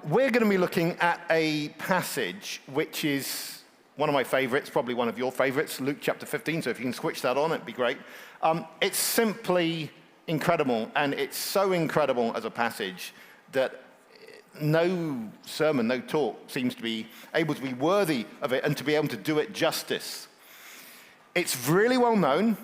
we're going to be looking at a passage which is one of my favorites, probably one of your favorites, Luke chapter 15, so if you can switch that on, it'd be great. It's simply incredible, and it's so incredible as a passage that no sermon, no talk seems to be able to be worthy of it and to be able to do it justice. It's really well known,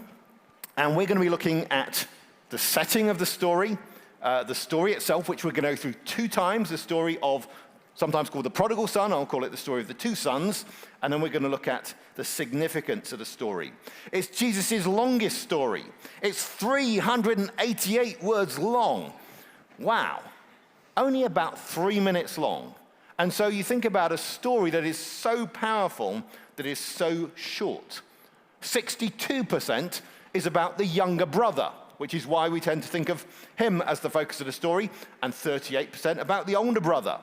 and we're going to be looking at the setting of the story itself, which we're going to go through 2 times, the story of, sometimes called the prodigal son, I'll call it the story of the 2 sons, and then we're going to look at the significance of the story. It's Jesus' longest story. It's 388 words long. Wow. Only about 3 minutes long. And so you think about a story that is so powerful, that is so short. 62% is about the younger brother, which is why we tend to think of him as the focus of the story, and 38% about the older brother.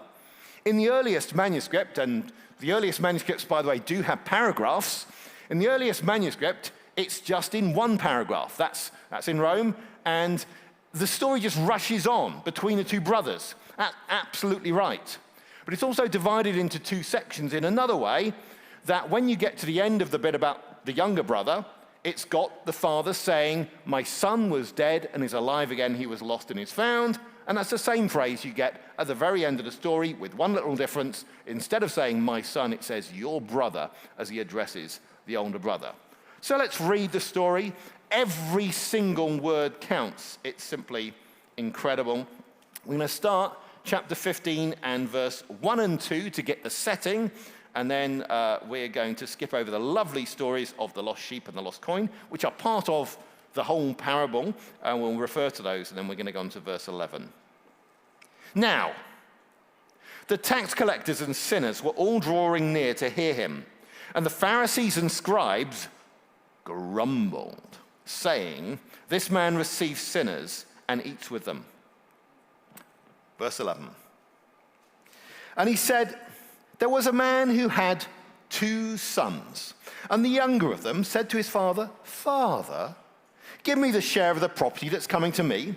In the earliest manuscript, and the earliest manuscripts, by the way, do have paragraphs, in the earliest manuscript, it's just in 1 paragraph. That's in Rome, and the story just rushes on between the 2 brothers. That's absolutely right. But it's also divided into 2 sections in another way, that when you get to the end of the bit about the younger brother, it's got the father saying, "My son was dead and is alive again, he was lost and is found." And that's the same phrase you get at the very end of the story, with one little difference. Instead of saying "my son," it says "your brother," as he addresses the older brother. So let's read the story. Every single word counts. It's simply incredible. We're going to start chapter 15 and verse 1 and 2 to get the setting. And then we're going to skip over the lovely stories of the lost sheep and the lost coin, which are part of the whole parable, and we'll refer to those, and then we're going to go on to verse 11. Now, the tax collectors and sinners were all drawing near to hear him, and the Pharisees and scribes grumbled, saying, "This man receives sinners and eats with them." Verse 11. And he said, "There was a man who had 2 sons, and the younger of them said to his father, 'Father, give me the share of the property that's coming to me.'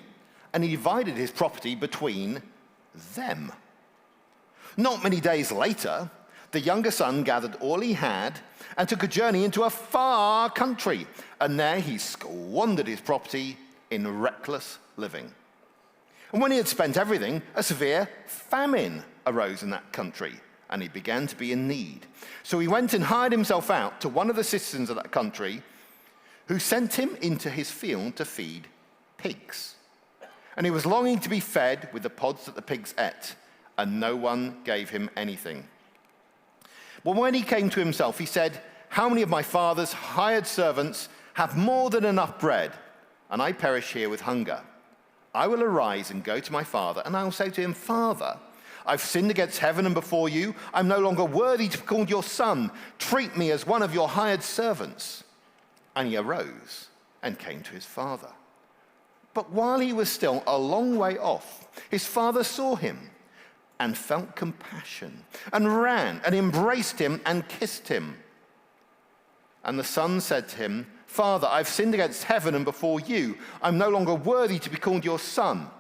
And he divided his property between them. Not many days later, the younger son gathered all he had and took a journey into a far country, and there he squandered his property in reckless living. And when he had spent everything, a severe famine arose in that country, and he began to be in need. So he went and hired himself out to one of the citizens of that country, who sent him into his field to feed pigs. And he was longing to be fed with the pods that the pigs ate, and no one gave him anything. But when he came to himself, he said, 'How many of my father's hired servants have more than enough bread, and I perish here with hunger? I will arise and go to my father, and I will say to him, Father, I've sinned against heaven and before you. I'm no longer worthy to be called your son. Treat me as one of your hired servants.' And he arose and came to his father. But while he was still a long way off, his father saw him and felt compassion and ran and embraced him and kissed him. And the son said to him, 'Father, I've sinned against heaven and before you. I'm no longer worthy to be called your son.'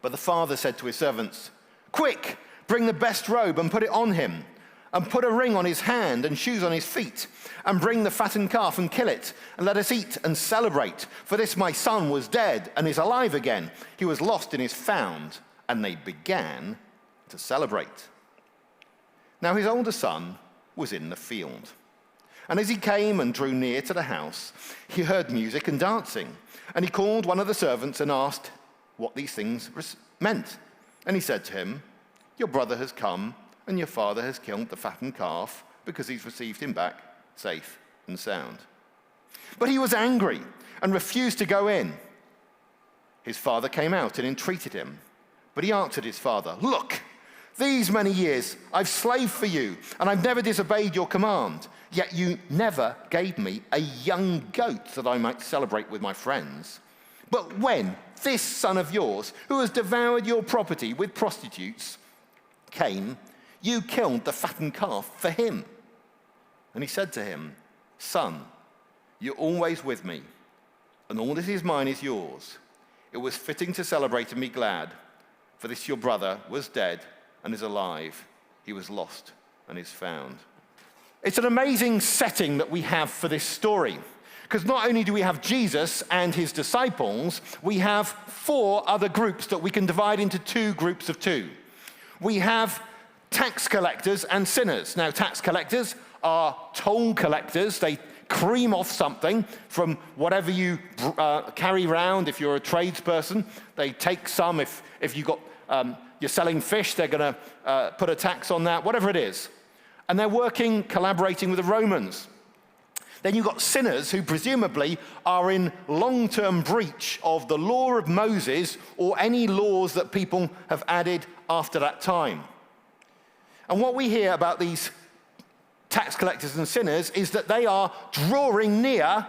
But the father said to his servants, 'Quick, bring the best robe and put it on him, and put a ring on his hand and shoes on his feet, and bring the fattened calf and kill it, and let us eat and celebrate. For this my son was dead and is alive again. He was lost and is found.' And they began to celebrate. Now his older son was in the field. And as he came and drew near to the house, he heard music and dancing. And he called one of the servants and asked what these things meant. And he said to him, 'Your brother has come, and your father has killed the fattened calf, because he's received him back safe and sound.' But he was angry and refused to go in. His father came out and entreated him. But he answered his father, 'Look, these many years I've slaved for you, and I've never disobeyed your command. Yet you never gave me a young goat that I might celebrate with my friends. But when this son of yours, who has devoured your property with prostitutes, came, you killed the fattened calf for him.' And he said to him, 'Son, you're always with me, and all that is mine is yours. It was fitting to celebrate and be glad, for this your brother was dead and is alive. He was lost and is found. It's an amazing setting that we have for this story, because not only do we have Jesus and his disciples, we have 4 other groups that we can divide into 2 groups of 2. We have tax collectors and sinners. Now, tax collectors are toll collectors. They cream off something from whatever you carry around. If you're a tradesperson, they take some. If you're selling fish, they're going to put a tax on that, whatever it is. And they're collaborating with the Romans. Then you've got sinners who presumably are in long-term breach of the law of Moses or any laws that people have added after that time. And what we hear about these tax collectors and sinners is that they are drawing near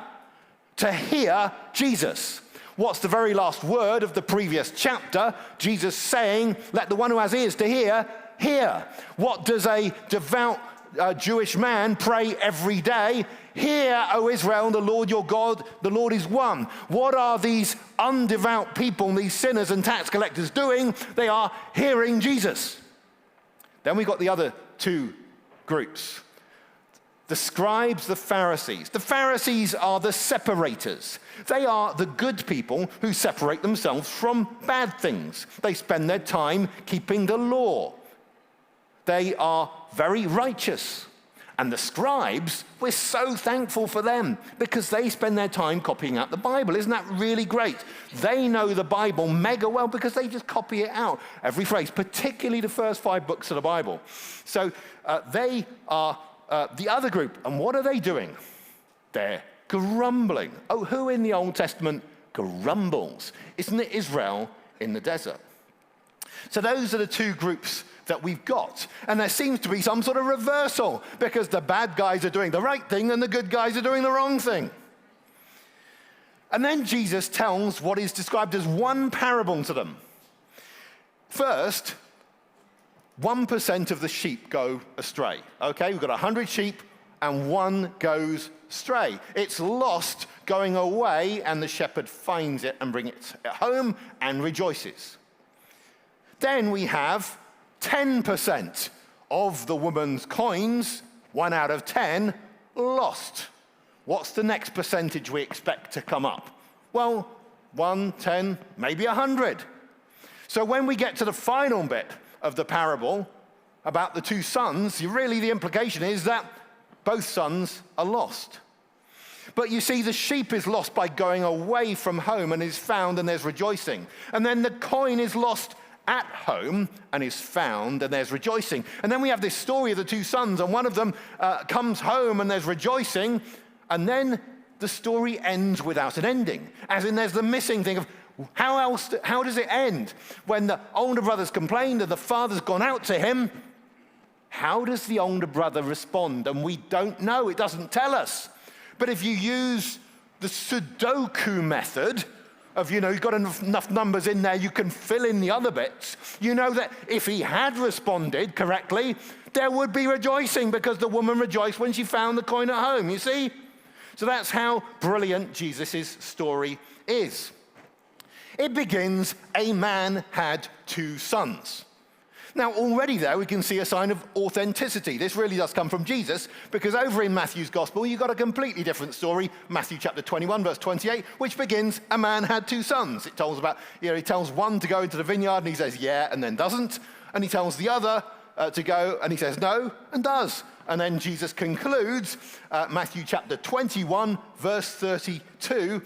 to hear Jesus. What's the very last word of the previous chapter? Jesus saying, let the one who has ears to hear, hear. What does a devout Jewish man pray every day? Hear, O Israel, the Lord your God, the Lord is one. What are these undevout people, these sinners and tax collectors doing? They are hearing Jesus. Then we got the other 2 groups. The scribes, the Pharisees. The Pharisees are the separators. They are the good people who separate themselves from bad things. They spend their time keeping the law. They are very righteous. And the scribes, we're so thankful for them because they spend their time copying out the Bible. Isn't that really great? They know the Bible mega well because they just copy it out, every phrase, particularly the first 5 books of the Bible. So they are the other group. And what are they doing? They're grumbling. Oh, who in the Old Testament grumbles? Isn't it Israel in the desert? So those are the 2 groups that we've got. And there seems to be some sort of reversal because the bad guys are doing the right thing and the good guys are doing the wrong thing. And then Jesus tells what is described as one parable to them. First, 1% of the sheep go astray. Okay, we've got 100 sheep and 1 goes astray. It's lost, going away, and the shepherd finds it and brings it home and rejoices. Then we have 10% of the woman's coins, 1 out of 10, lost. What's the next percentage we expect to come up? Well, 1, 10, maybe 100. So when we get to the final bit of the parable about the 2 sons, really the implication is that both sons are lost. But you see, the sheep is lost by going away from home and is found and there's rejoicing. And then the coin is lost at home and is found and there's rejoicing. And then we have this story of the 2 sons, and one of them comes home and there's rejoicing, and then the story ends without an ending. As in, there's the missing thing of how does it end? When the older brother's complained and the father's gone out to him, how does the older brother respond? And we don't know, it doesn't tell us. But if you use the Sudoku method, of, you've got enough numbers in there, you can fill in the other bits. You know that if he had responded correctly, there would be rejoicing because the woman rejoiced when she found the coin at home, you see? So that's how brilliant Jesus' story is. It begins, a man had 2 sons. Now, already there, we can see a sign of authenticity. This really does come from Jesus, because over in Matthew's gospel, you've got a completely different story, Matthew chapter 21, verse 28, which begins, a man had 2 sons. It tells about, he tells one to go into the vineyard, and he says, yeah, and then doesn't. And he tells the other to go, and he says no, and does. And then Jesus concludes, Matthew chapter 21, verse 32,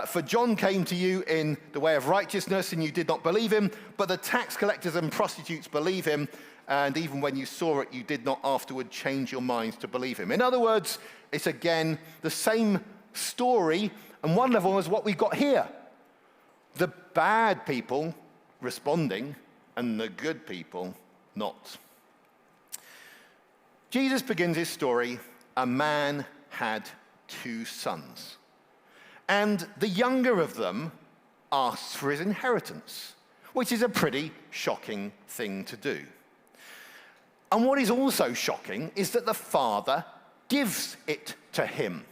for John came to you in the way of righteousness, and you did not believe him, but the tax collectors and prostitutes believe him, and even when you saw it, you did not afterward change your minds to believe him. In other words, it's again the same story on one level as what we've got here. The bad people responding, and the good people not. Jesus begins his story, a man had 2 sons. And the younger of them asks for his inheritance, which is a pretty shocking thing to do. And what is also shocking is that the father gives it to him.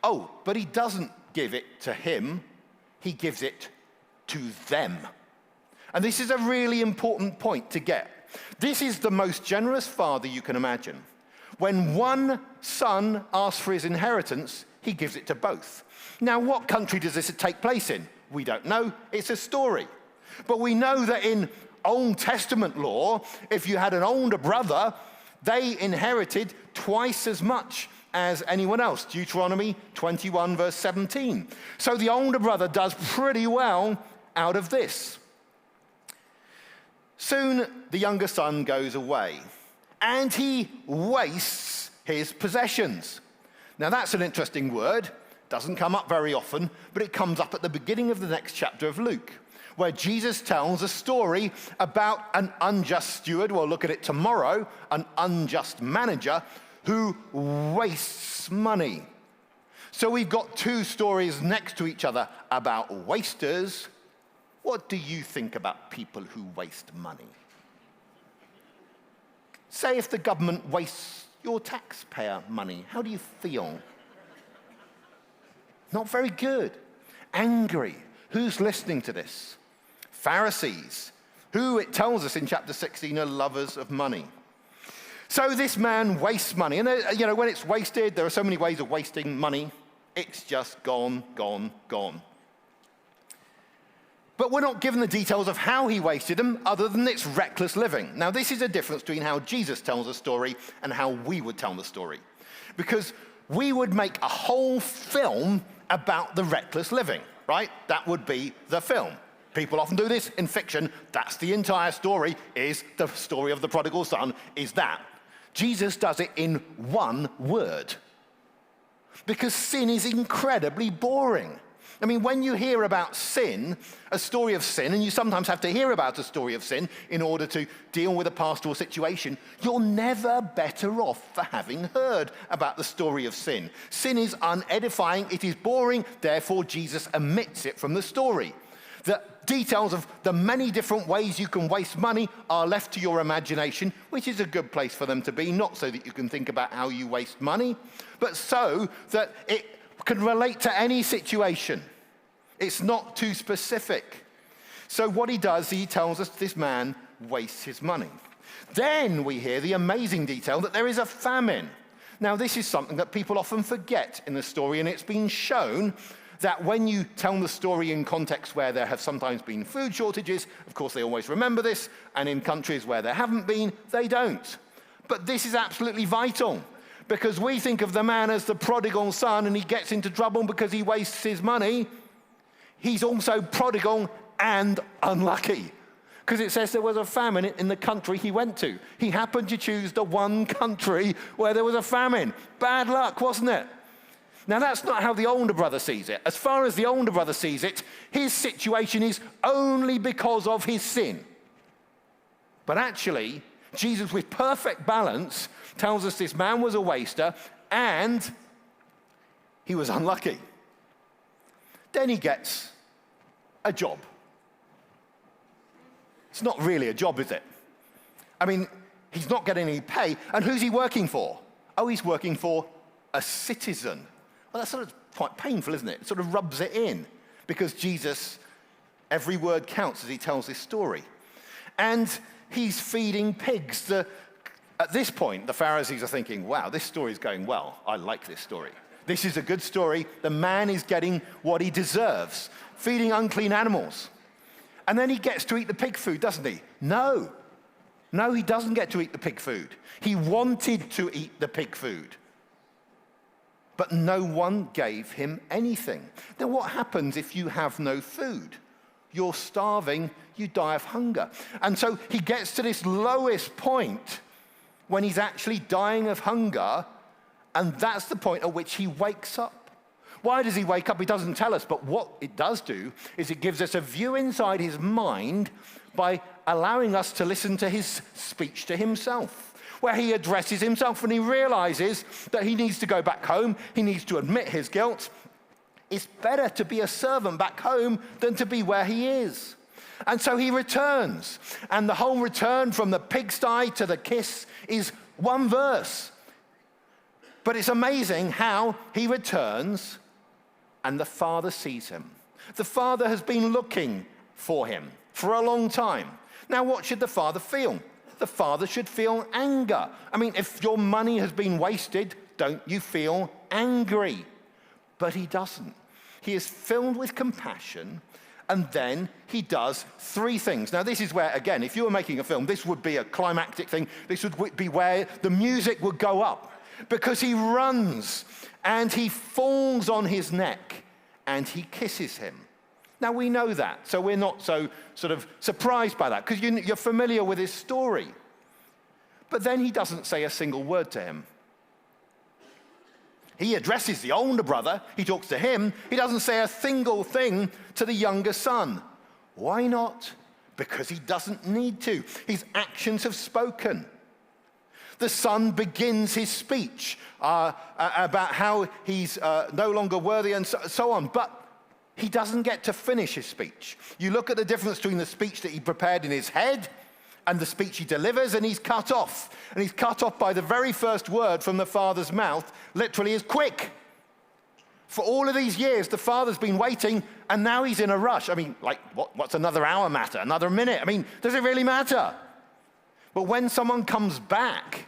Oh, but he doesn't give it to him, he gives it to them. And this is a really important point to get. This is the most generous father you can imagine. When one son asks for his inheritance, he gives it to both. Now, what country does this take place in? We don't know. It's a story. But we know that in Old Testament law, if you had an older brother, they inherited twice as much as anyone else. Deuteronomy 21, verse 17. So the older brother does pretty well out of this. Soon, the younger son goes away, and he wastes his possessions. Now, that's an interesting word. Doesn't come up very often, but it comes up at the beginning of the next chapter of Luke, where Jesus tells a story about an unjust steward. We'll look at it tomorrow, an unjust manager who wastes money. So we've got two stories next to each other about wasters. What do you think about people who waste money? Say if the government wastes your taxpayer money, how do you feel? Not very good. Angry. Who's listening to this? Pharisees, who it tells us in chapter 16 are lovers of money. So this man wastes money. And when it's wasted, there are so many ways of wasting money. It's just gone, gone, gone. But we're not given the details of how he wasted them, other than it's reckless living. Now, this is a difference between how Jesus tells a story and how we would tell the story. Because we would make a whole film about the reckless living, right? That would be the film. People often do this in fiction. That's the entire story, is the story of the prodigal son, is that. Jesus does it in one word. Because sin is incredibly boring. I mean, when you hear about sin, a story of sin, and you sometimes have to hear about a story of sin in order to deal with a pastoral situation, you're never better off for having heard about the story of sin. Sin is unedifying, it is boring, therefore Jesus omits it from the story. The details of the many different ways you can waste money are left to your imagination, which is a good place for them to be, not so that you can think about how you waste money, but so that it can relate to any situation. It's not too specific. So what he does, he tells us this man wastes his money. Then we hear the amazing detail that there is a famine. Now, this is something that people often forget in the story, and it's been shown that when you tell the story in contexts where there have sometimes been food shortages, of course they always remember this, and in countries where there haven't been, they don't. But this is absolutely vital, because we think of the man as the prodigal son, and he gets into trouble because he wastes his money. He's also prodigal and unlucky, because it says there was a famine in the country he went to. He happened to choose the one country where there was a famine. Bad luck, wasn't it? Now, that's not how the older brother sees it. As far as the older brother sees it, his situation is only because of his sin. But actually, Jesus, with perfect balance, tells us this man was a waster and he was unlucky. Then he gets a job. It's not really a job, is it? I mean, he's not getting any pay. And who's he working for? Oh, he's working for a citizen. Well, that's sort of quite painful, isn't it? It sort of rubs it in, because Jesus, every word counts as he tells this story. And he's feeding pigs. At this point, the Pharisees are thinking, wow, this story's going well. I like this story. This is a good story. The man is getting what he deserves, feeding unclean animals. And then he gets to eat the pig food, doesn't he? No, he doesn't get to eat the pig food. He wanted to eat the pig food, but no one gave him anything. Now, what happens if you have no food? You're starving, you die of hunger. And so he gets to this lowest point when he's actually dying of hunger, and that's the point at which he wakes up. Why does he wake up? He doesn't tell us, but what it does do is it gives us a view inside his mind by allowing us to listen to his speech to himself, where he addresses himself and he realizes that he needs to go back home, he needs to admit his guilt. It's better to be a servant back home than to be where he is. And so he returns, and the whole return from the pigsty to the kiss is one verse. But it's amazing how he returns and the father sees him. The father has been looking for him for a long time. Now, what should the father feel? the father should feel anger. I mean, if your money has been wasted, don't you feel angry? But he doesn't. He is filled with compassion, and then he does three things. Now, this is where, again, if you were making a film, this would be a climactic thing. This would be where the music would go up, because he runs and he falls on his neck and he kisses him. Now, we know that, so we're not so sort of surprised by that, because you're familiar with his story. But then he doesn't say a single word to him. He addresses the older brother, he talks to him, he doesn't say a single thing to the younger son. Why not? Because he doesn't need to. His actions have spoken. The son begins his speech about how he's no longer worthy and so on, but he doesn't get to finish his speech. You look at the difference between the speech that he prepared in his head and the speech he delivers, and he's cut off. And he's cut off by the very first word from the father's mouth, literally is quick. For all of these years, the father's been waiting, and now he's in a rush. I mean, like, what's another hour matter? Another minute? I mean, does it really matter? But when someone comes back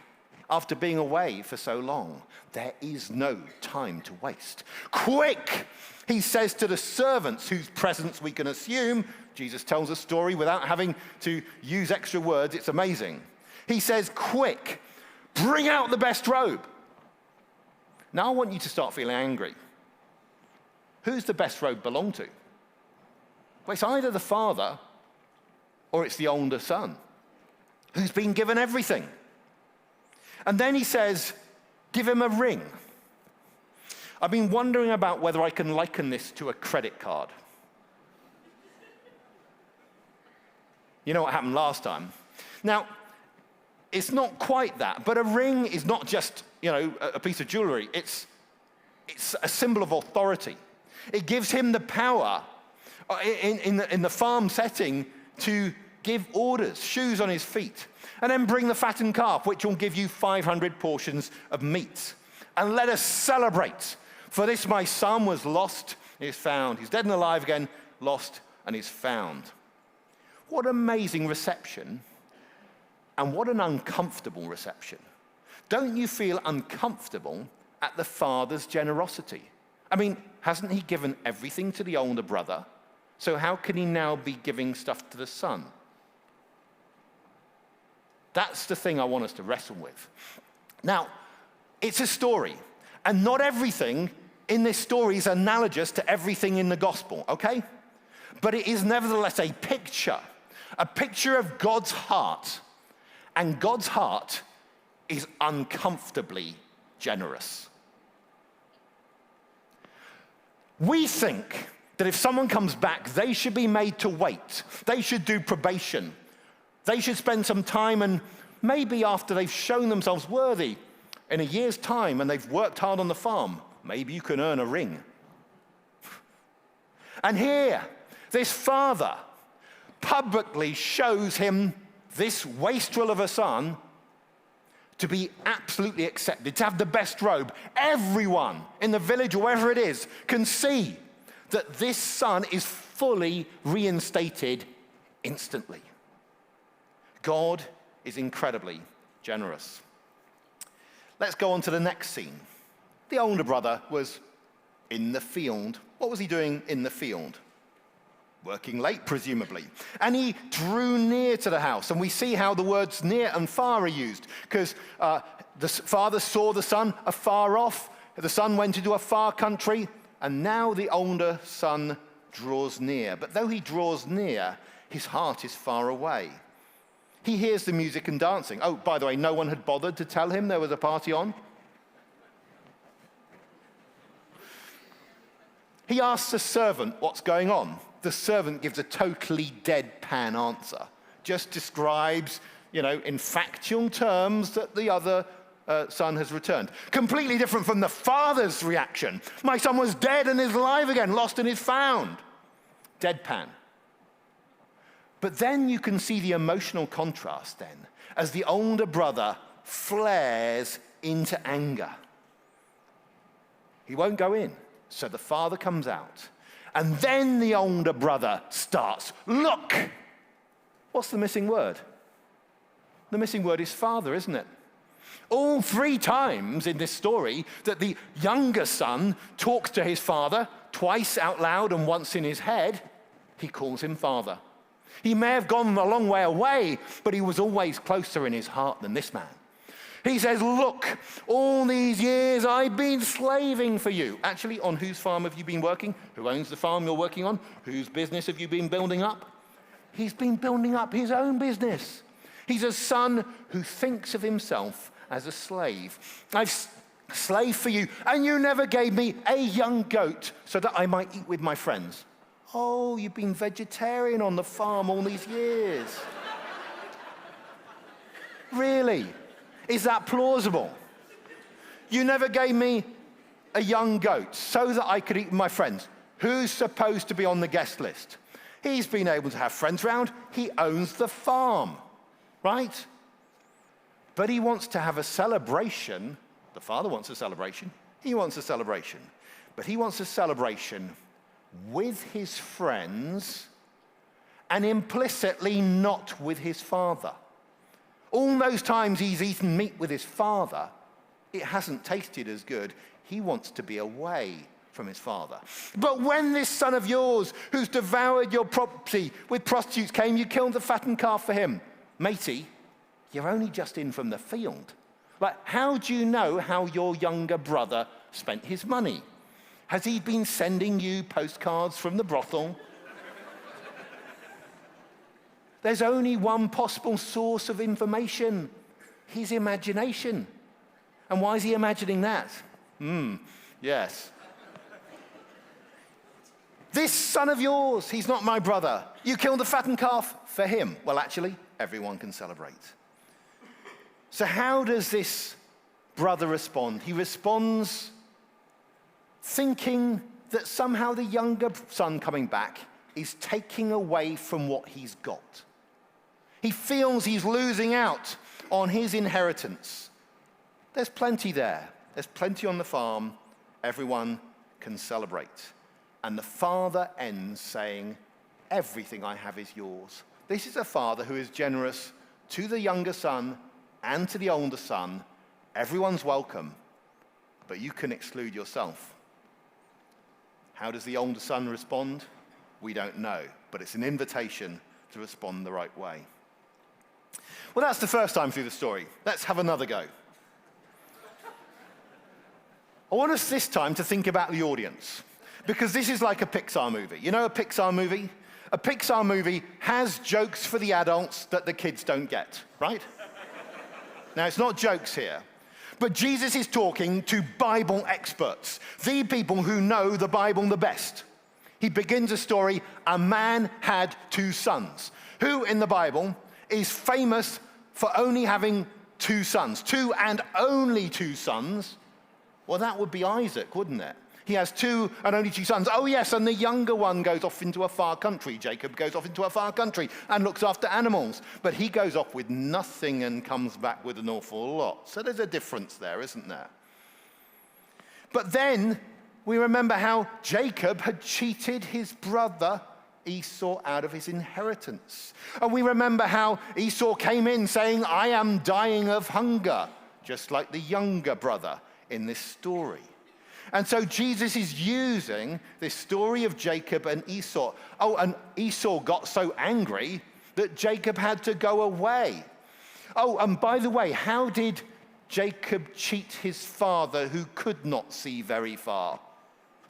after being away for so long, there is no time to waste. Quick, he says to the servants, whose presence we can assume. Jesus tells a story without having to use extra words. It's amazing. He says, quick, bring out the best robe. Now I want you to start feeling angry. Who's the best robe belong to? Well, it's either the father or it's the older son, who's been given everything. And then he says, give him a ring. I've been wondering about whether I can liken this to a credit card. You know what happened last time? Now, it's not quite that, but a ring is not just, a piece of jewelry. It's a symbol of authority. It gives him the power in the farm setting to give orders, shoes on his feet, and then bring the fattened calf, which will give you 500 portions of meat. And let us celebrate. For this my son was lost, is found. He's dead and alive again, lost and is found. What amazing reception, and what an uncomfortable reception. Don't you feel uncomfortable at the father's generosity? I mean, hasn't he given everything to the older brother? So how can he now be giving stuff to the son? That's the thing I want us to wrestle with. Now, it's a story, and not everything in this story is analogous to everything in the gospel, okay? But it is nevertheless a picture of God's heart, and God's heart is uncomfortably generous. We think that if someone comes back, they should be made to wait. They should do probation. They should spend some time, and maybe after they've shown themselves worthy, in a year's time and they've worked hard on the farm, maybe you can earn a ring. And here, this father publicly shows him, this wastrel of a son, to be absolutely accepted, to have the best robe. Everyone in the village, or wherever it is, can see that this son is fully reinstated instantly. God is incredibly generous. Let's go on to the next scene. The older brother was in the field. What was he doing in the field? Working late, presumably. And he drew near to the house. And we see how the words near and far are used, because the father saw the son afar off. The son went into a far country, and now the older son draws near. But though he draws near, his heart is far away. He hears the music and dancing. Oh, by the way, no one had bothered to tell him there was a party on. He asks the servant what's going on. The servant gives a totally deadpan answer. Just describes, in factual terms that the other son has returned. Completely different from the father's reaction. My son was dead and is alive again, lost and is found. Deadpan. But then you can see the emotional contrast then, as the older brother flares into anger. He won't go in, so the father comes out. And then the older brother starts, look! What's the missing word? The missing word is father, isn't it? All 3 times in this story that the younger son talks to his father, twice out loud and once in his head, he calls him father. He may have gone a long way away, but he was always closer in his heart than this man. He says, look, all these years I've been slaving for you. Actually, on whose farm have you been working? Who owns the farm you're working on? Whose business have you been building up? He's been building up his own business. He's a son who thinks of himself as a slave. I've slaved for you, and you never gave me a young goat so that I might eat with my friends. Oh, you've been vegetarian on the farm all these years. Really? Is that plausible? You never gave me a young goat so that I could eat with my friends. Who's supposed to be on the guest list? He's been able to have friends around. He owns the farm, right? But he wants to have a celebration. The father wants a celebration. He wants a celebration. But he wants a celebration with his friends and implicitly not with his father. All those times he's eaten meat with his father, it hasn't tasted as good. He wants to be away from his father. But when this son of yours, who's devoured your property with prostitutes, came, you killed the fattened calf for him. Matey, you're only just in from the field. Like, how do you know how your younger brother spent his money? Has he been sending you postcards from the brothel? There's only one possible source of information, his imagination. And why is he imagining that? Yes. This son of yours, he's not my brother. You killed the fattened calf for him. Well, actually, everyone can celebrate. So how does this brother respond? He responds thinking that somehow the younger son coming back is taking away from what he's got. He feels he's losing out on his inheritance. There's plenty there. There's plenty on the farm. Everyone can celebrate. And the father ends saying, everything I have is yours. This is a father who is generous to the younger son and to the older son. Everyone's welcome, but you can exclude yourself. How does the older son respond? We don't know, but it's an invitation to respond the right way. Well, that's the first time through the story. Let's have another go. I want us this time to think about the audience, because this is like a Pixar movie. You know a Pixar movie? A Pixar movie has jokes for the adults that the kids don't get, right? Now, it's not jokes here, but Jesus is talking to Bible experts, the people who know the Bible the best. He begins a story, a man had 2 sons. Who in the Bible is famous for only having 2 sons? 2 and only 2 sons? Well, that would be Isaac, wouldn't it? He has 2 and only 2 sons. Oh, yes, and the younger one goes off into a far country. Jacob goes off into a far country and looks after animals. But he goes off with nothing and comes back with an awful lot. So there's a difference there, isn't there? But then we remember how Jacob had cheated his brother Esau out of his inheritance. And we remember how Esau came in saying, I am dying of hunger, just like the younger brother in this story. And so Jesus is using this story of Jacob and Esau. Oh, and Esau got so angry that Jacob had to go away. Oh, and by the way, how did Jacob cheat his father who could not see very far?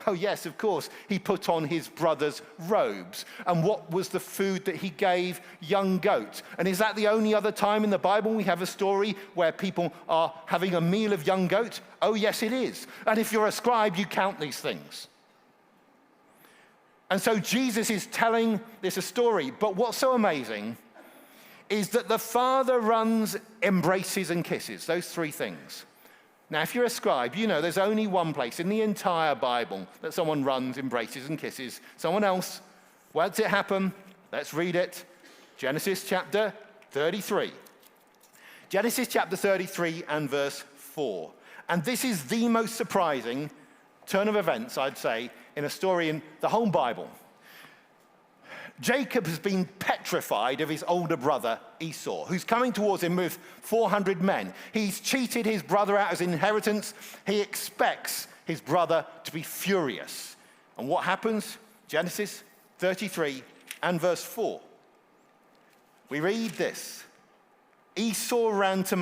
Oh, yes, of course. He put on his brother's robes. And what was the food that he gave? Young goats. And is that the only other time in the Bible we have a story where people are having a meal of young goats? Oh, yes, it is. And if you're a scribe, you count these things. And so Jesus is telling this a story. But what's so amazing is that the father runs, embraces, and kisses. Those 3 things. Now, if you're a scribe, you know there's only one place in the entire Bible that someone runs, embraces, and kisses someone else. Where does it happen? Let's read it. Genesis chapter 33. Genesis chapter 33 and verse 4. And this is the most surprising turn of events, I'd say, in a story in the whole Bible. Jacob has been petrified petrified of his older brother Esau, who's coming towards him with 400 men. He's cheated his brother out of his inheritance. He expects his brother to be furious. And what happens? Genesis 33 and verse 4. We read this. Esau ran to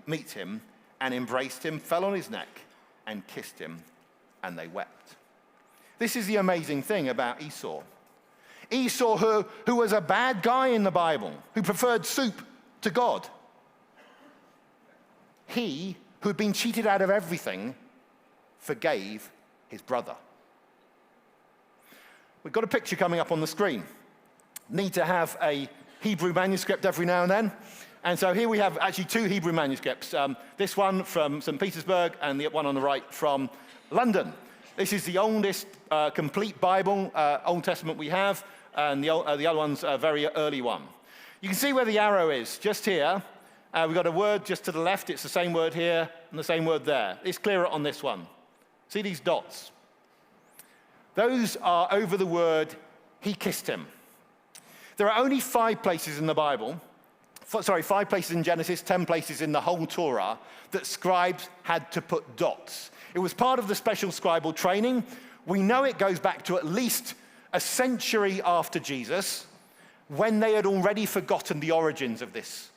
meet him and embraced him, fell on his neck and kissed him, and they wept. This is the amazing thing about Esau. Esau, who was a bad guy in the Bible, who preferred soup to God. He, who had been cheated out of everything, forgave his brother. We've got a picture coming up on the screen. Need to have a Hebrew manuscript every now and then. And so here we have actually two Hebrew manuscripts. This one from St. Petersburg and the one on the right from London. This is the oldest complete Bible, Old Testament we have, and the other one's a very early one. You can see where the arrow is, just here. We've got a word just to the left. It's the same word here and the same word there. It's clearer on this one. See these dots? Those are over the word, he kissed him. There are only 5 places in the Bible, 5 places in Genesis, 10 places in the whole Torah, that scribes had to put dots. It was part of the special scribal training. We know it goes back to at least a century after Jesus, when they had already forgotten the origins of this.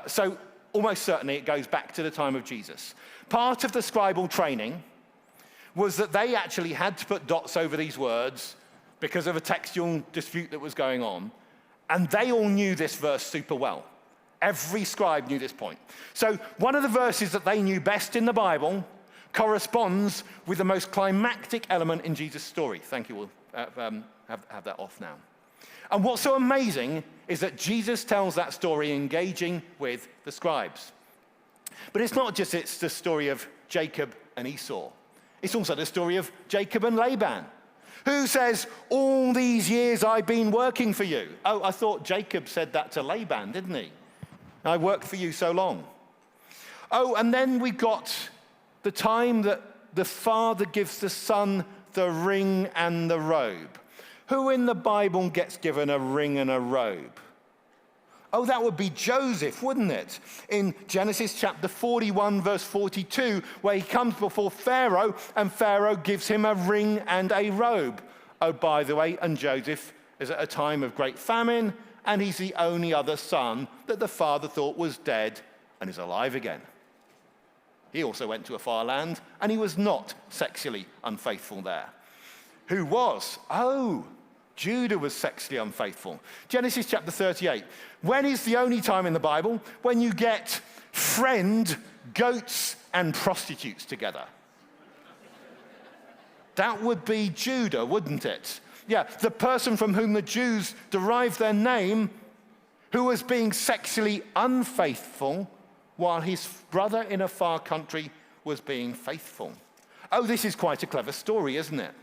So almost certainly it goes back to the time of Jesus. Part of the scribal training was that they actually had to put dots over these words because of a textual dispute that was going on. And they all knew this verse super well. Every scribe knew this point. So one of the verses that they knew best in the Bible corresponds with the most climactic element in Jesus' story. Thank you. We'll have that off now. And what's so amazing is that Jesus tells that story engaging with the scribes. But it's not just it's the story of Jacob and Esau. It's also the story of Jacob and Laban, who says, all these years I've been working for you. Oh, I thought Jacob said that to Laban, didn't he? I worked for you so long. Oh, and then we got the time that the father gives the son the ring and the robe. Who in the Bible gets given a ring and a robe? Oh, that would be Joseph, wouldn't it? In Genesis chapter 41, verse 42, where he comes before Pharaoh, and Pharaoh gives him a ring and a robe. Oh, by the way, and Joseph is at a time of great famine, and he's the only other son that the father thought was dead and is alive again. He also went to a far land, and he was not sexually unfaithful there. Who was? Oh, Judah was sexually unfaithful. Genesis chapter 38. When is the only time in the Bible when you get friend, goats, and prostitutes together? That would be Judah, wouldn't it? Yeah, the person from whom the Jews derived their name, who was being sexually unfaithful while his brother in a far country was being faithful. Oh, this is quite a clever story, isn't it?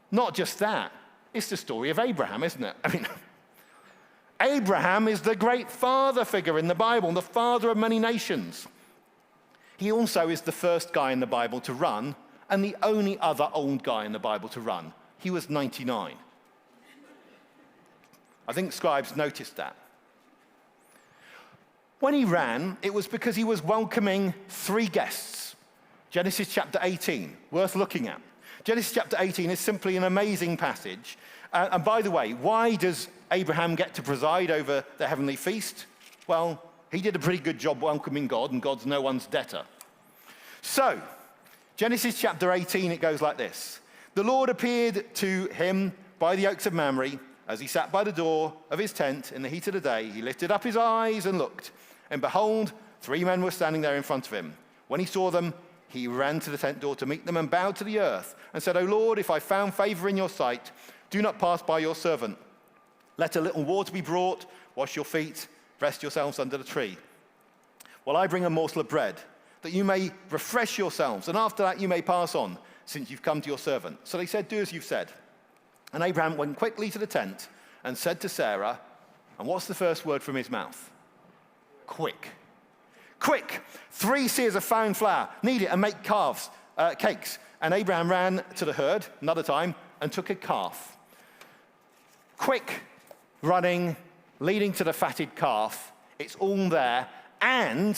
Not just that. It's the story of Abraham, isn't it? I mean, Abraham is the great father figure in the Bible, the father of many nations. He also is the first guy in the Bible to run, and the only other old guy in the Bible to run. He was 99. I think scribes noticed that. When he ran, it was because he was welcoming 3 guests. Genesis chapter 18, worth looking at. Genesis chapter 18 is simply an amazing passage. And by the way, why does Abraham get to preside over the heavenly feast? Well, he did a pretty good job welcoming God, and God's no one's debtor. So, Genesis chapter 18, it goes like this. The Lord appeared to him by the oaks of Mamre as he sat by the door of his tent in the heat of the day. He lifted up his eyes and looked, and behold, 3 men were standing there in front of him. When he saw them, he ran to the tent door to meet them and bowed to the earth and said, O Lord, if I found favor in your sight, do not pass by your servant. Let a little water be brought, wash your feet, rest yourselves under the tree, while I bring a morsel of bread, that you may refresh yourselves, and after that you may pass on, since you've come to your servant. So they said, do as you've said. And Abraham went quickly to the tent and said to Sarah, and what's the first word from his mouth? Quick. Quick, 3 seahs of fine flour, knead it and make cakes. And Abraham ran to the herd another time and took a calf. Quick, running, leading to the fatted calf. It's all there. And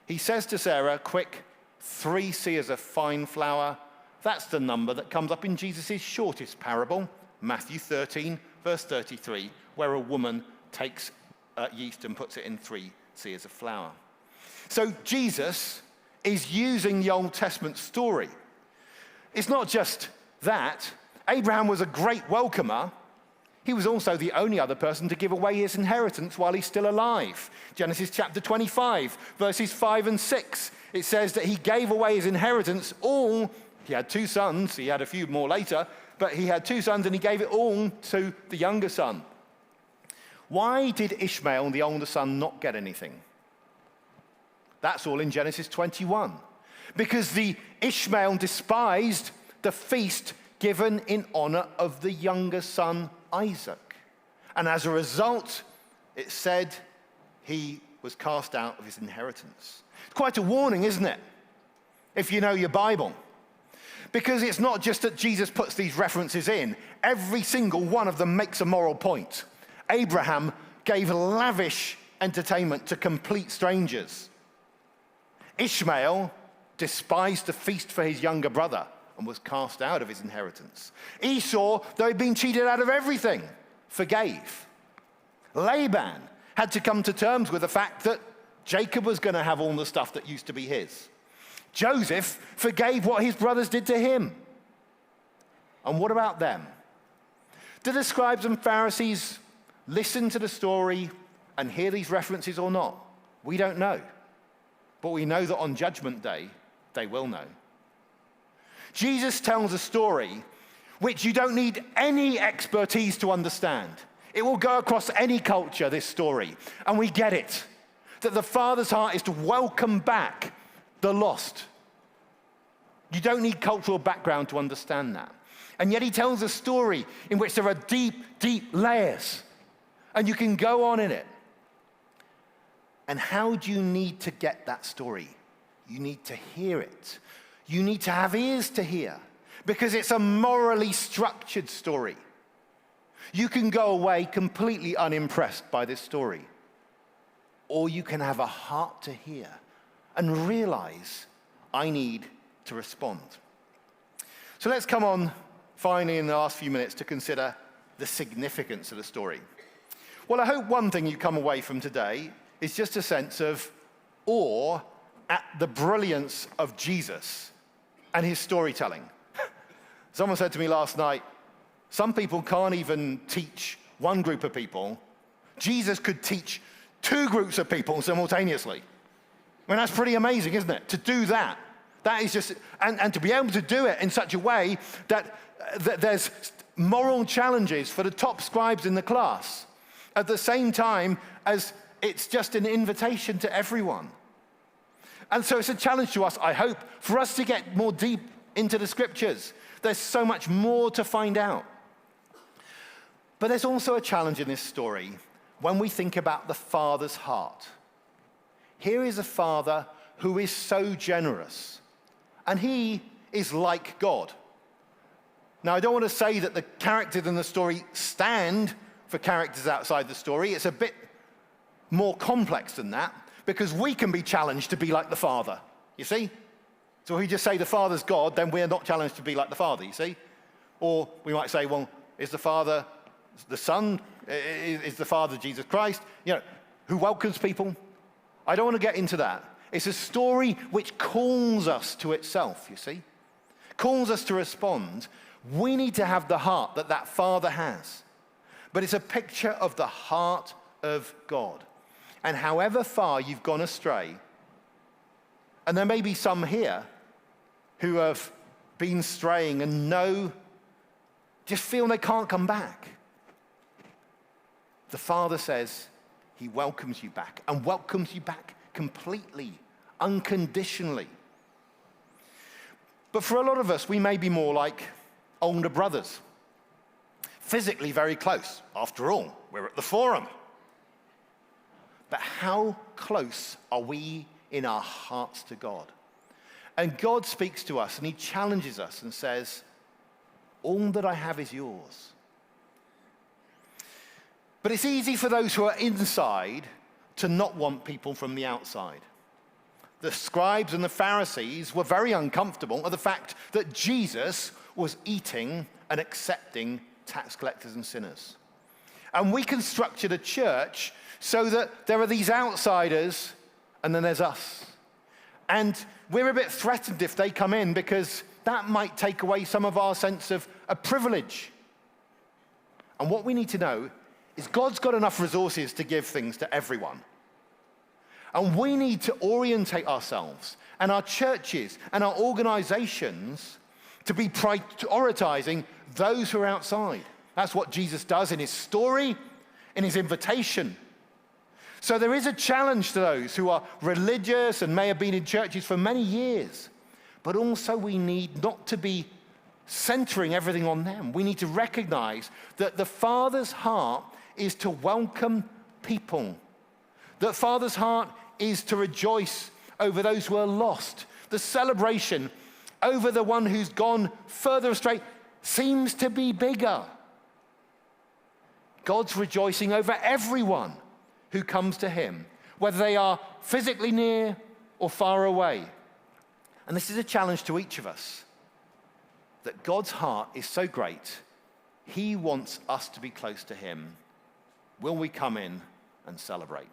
he says to Sarah, quick, 3 seahs of fine flour. That's the number that comes up in Jesus' shortest parable, Matthew 13, verse 33, where a woman takes yeast and puts it in 3 seahs of flour. So Jesus is using the Old Testament story. It's not just that. Abraham was a great welcomer. He was also the only other person to give away his inheritance while he's still alive. Genesis chapter 25, verses 5 and 6. It says that he gave away his inheritance all. He had 2 sons. He had a few more later. But he had 2 sons and he gave it all to the younger son. Why did Ishmael, the older son, not get anything? That's all in Genesis 21. Because the Ishmael despised the feast given in honor of the younger son, Isaac. And as a result, it said he was cast out of his inheritance. It's quite a warning, isn't it? If you know your Bible. Because it's not just that Jesus puts these references in. Every single one of them makes a moral point. Abraham gave lavish entertainment to complete strangers. Ishmael despised the feast for his younger brother and was cast out of his inheritance. Esau, though he'd been cheated out of everything, forgave. Laban had to come to terms with the fact that Jacob was going to have all the stuff that used to be his. Joseph forgave what his brothers did to him. And what about them? Did the scribes and Pharisees listen to the story and hear these references or not? We don't know. But we know that on Judgment Day, they will know. Jesus tells a story which you don't need any expertise to understand. It will go across any culture, this story. And we get it. That the Father's heart is to welcome back the lost. You don't need cultural background to understand that. And yet he tells a story in which there are deep, deep layers. And you can go on in it. And how do you need to get that story? You need to hear it. You need to have ears to hear. Because it's a morally structured story. You can go away completely unimpressed by this story. Or you can have a heart to hear and realize I need to respond. So let's come on finally in the last few minutes to consider the significance of the story. Well, I hope one thing you come away from today is just a sense of awe at the brilliance of Jesus and his storytelling. Someone said to me last night, some people can't even teach one group of people. Jesus could teach 2 groups of people simultaneously. I mean, that's pretty amazing, isn't it? To do that. That is just, and to be able to do it in such a way that there's moral challenges for the top scribes in the class at the same time as it's just an invitation to everyone. And so it's a challenge to us, I hope, for us to get more deep into the scriptures. There's so much more to find out. But there's also a challenge in this story when we think about the Father's heart. Here is a father who is so generous, and he is like God. Now, I don't want to say that the characters in the story stand for characters outside the story. It's a bit more complex than that, because we can be challenged to be like the Father, you see? So if we just say the Father's God, then we're not challenged to be like the Father, you see? Or we might say, well, is the Father the Son? Is the Father Jesus Christ? You know, who welcomes people? I don't want to get into that. It's a story which calls us to itself, you see? Calls us to respond. We need to have the heart that that Father has. But it's a picture of the heart of God. And however far you've gone astray, and there may be some here who have been straying and just feel they can't come back. The Father says he welcomes you back, and welcomes you back completely, unconditionally. But for a lot of us, we may be more like older brothers, physically very close. After all, we're at the Forum. But how close are we in our hearts to God? And God speaks to us and he challenges us and says, all that I have is yours. But But it's easy for those who are inside to not want people from the outside. The scribes and the Pharisees were very uncomfortable at the fact that Jesus was eating and accepting tax collectors and sinners. And we constructed a church so that there are these outsiders and then there's us. And we're a bit threatened if they come in because that might take away some of our sense of privilege. And what we need to know is God's got enough resources to give things to everyone. And we need to orientate ourselves and our churches and our organizations to be prioritizing those who are outside. That's what Jesus does in his story, in his invitation. So there is a challenge to those who are religious and may have been in churches for many years. But also we need not to be centering everything on them. We need to recognize that the Father's heart is to welcome people. That Father's heart is to rejoice over those who are lost. The celebration over the one who's gone further astray seems to be bigger. God's rejoicing over everyone who comes to him, whether they are physically near or far away. And this is a challenge to each of us, that God's heart is so great, he wants us to be close to him. Will we come in and celebrate?